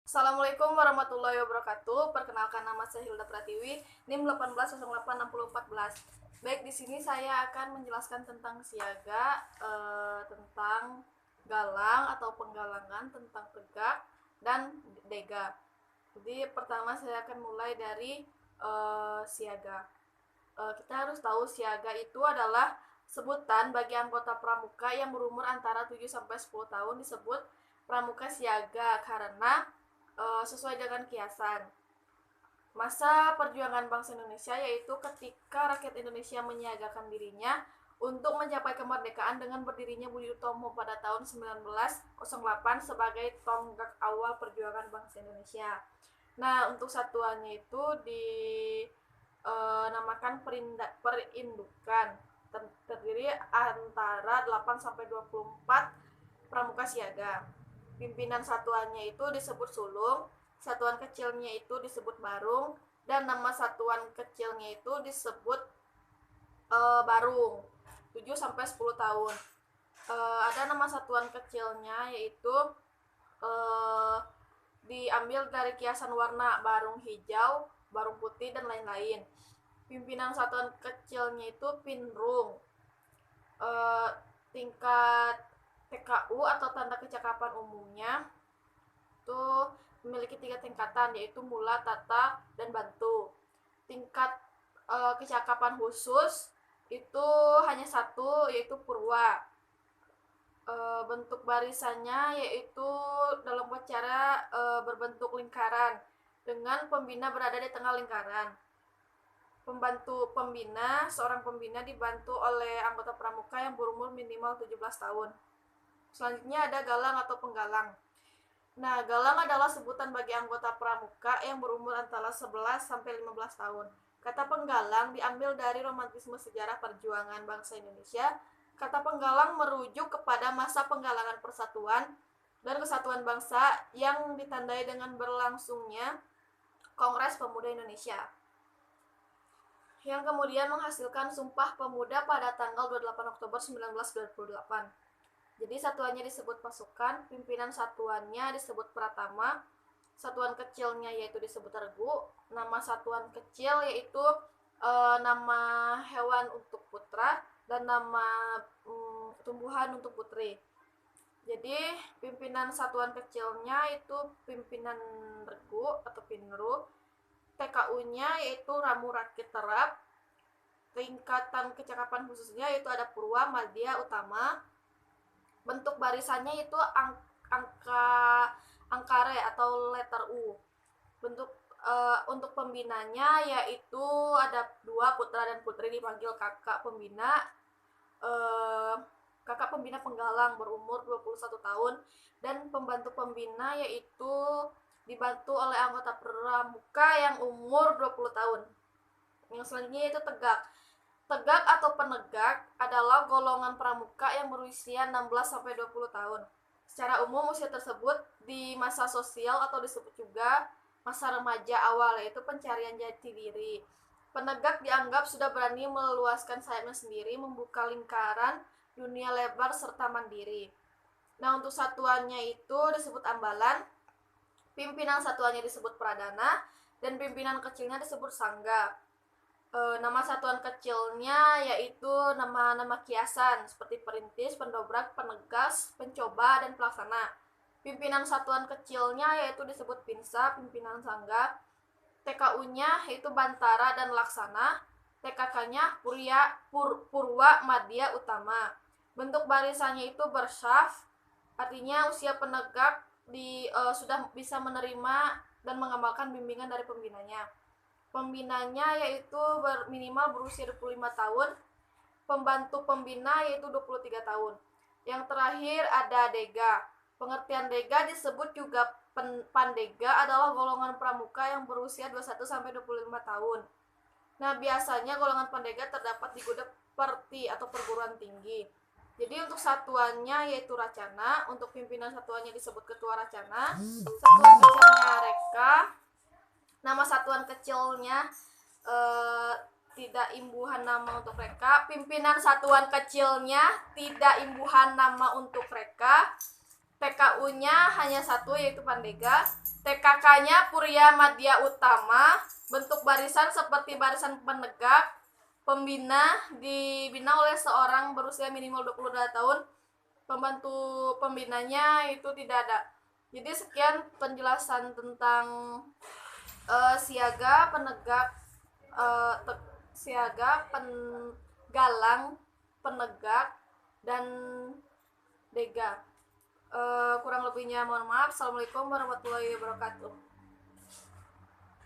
Assalamualaikum warahmatullahi wabarakatuh. Perkenalkan, nama saya Hilda Pratiwi, NIM 18086014. Baik, di sini saya akan menjelaskan tentang siaga, tentang galang atau penggalangan, tentang tegak dan dega. Jadi pertama saya akan mulai dari siaga. Kita harus tahu siaga itu adalah sebutan bagi anggota pramuka yang berumur antara 7 sampai 10 tahun disebut pramuka siaga karena sesuai dengan kiasan. Masa perjuangan bangsa Indonesia yaitu ketika rakyat Indonesia menyiagakan dirinya untuk mencapai kemerdekaan dengan berdirinya Budi Utomo pada tahun 1908 sebagai tonggak awal perjuangan bangsa Indonesia. Nah, untuk satuannya itu dinamakan perindukan, terdiri antara 8 sampai 24 pramuka siaga. Pimpinan satuannya itu disebut sulung, satuan kecilnya itu disebut barung, dan nama satuan kecilnya itu disebut barung 7 sampai 10 tahun. Ada nama satuan kecilnya yaitu diambil dari kiasan warna barung hijau, barung putih, dan lain-lain. Pimpinan satuan kecilnya itu pinrung. Tingkat TKU atau tanda kecakapan umumnya itu memiliki 3 tingkatan, yaitu mula, tata, dan bantu. Tingkat kecakapan khusus itu hanya satu, yaitu purwa. Bentuk barisannya yaitu dalam cara berbentuk lingkaran dengan pembina berada di tengah lingkaran. Pembantu pembina, seorang pembina dibantu oleh anggota pramuka yang berumur minimal 17 tahun. Selanjutnya ada galang atau penggalang. Nah, galang adalah sebutan bagi anggota pramuka yang berumur antara 11 sampai 15 tahun. Kata penggalang diambil dari romantisme sejarah perjuangan bangsa Indonesia. Kata penggalang merujuk kepada masa penggalangan persatuan dan kesatuan bangsa yang ditandai dengan berlangsungnya Kongres Pemuda Indonesia, yang kemudian menghasilkan Sumpah Pemuda pada tanggal 28 Oktober 1928. Jadi satuannya disebut pasukan, pimpinan satuannya disebut pratama, satuan kecilnya yaitu disebut regu, nama satuan kecil yaitu nama hewan untuk putra, dan nama tumbuhan untuk putri. Jadi pimpinan satuan kecilnya itu pimpinan regu atau pinru, TKU-nya yaitu ramu rakit terap, tingkatan kecakapan khususnya yaitu ada purwa, madya, utama. Bentuk barisannya itu angkare atau letter U. Bentuk untuk pembinanya yaitu ada 2, putra dan putri, dipanggil kakak pembina. Kakak pembina penggalang berumur 21 tahun, dan pembantu pembina yaitu dibantu oleh anggota pramuka yang umur 20 tahun. Yang selanjutnya yaitu tegak. Tegak atau penegak adalah golongan pramuka yang berusia 16 sampai 20 tahun. Secara umum usia tersebut di masa sosial atau disebut juga masa remaja awal, yaitu pencarian jati diri. Penegak dianggap sudah berani meluaskan sayapnya sendiri, membuka lingkaran dunia lebar serta mandiri. Nah, untuk satuannya itu disebut ambalan, pimpinan satuannya disebut pradana, dan pimpinan kecilnya disebut sangga. Nama satuan kecilnya yaitu nama-nama kiasan seperti perintis, pendobrak, penegas, pencoba, dan pelaksana. Pimpinan satuan kecilnya yaitu disebut pinsa, pimpinan sangga. TKU-nya yaitu bantara dan laksana. TKK-nya purwa, madya, utama. Bentuk barisannya itu bersyaf, artinya usia penegak sudah bisa menerima dan mengamalkan bimbingan dari pembinanya. Pembinanya yaitu minimal berusia 25 tahun, pembantu pembina yaitu 23 tahun. Yang terakhir ada dega. Pengertian dega disebut juga pandega adalah golongan pramuka yang berusia 21 sampai 25 tahun. Nah, biasanya golongan pandega terdapat di Gudeperti atau perguruan tinggi. Jadi untuk satuannya yaitu racana, untuk pimpinan satuannya disebut ketua racana, satuan kecilnya reka. Nama satuan kecilnya tidak imbuhan nama untuk reka. Pimpinan satuan kecilnya tidak imbuhan nama untuk reka. TKU-nya hanya satu yaitu Pandega, TKK-nya Purya Madya Utama, bentuk barisan seperti barisan penegak, pembina dibina oleh seorang berusia minimal 22 tahun, pembantu pembinanya itu tidak ada. Jadi sekian penjelasan tentang siaga, penegak, siaga, galang, penegak, dan dega. Kurang lebihnya mohon maaf. Assalamualaikum warahmatullahi wabarakatuh.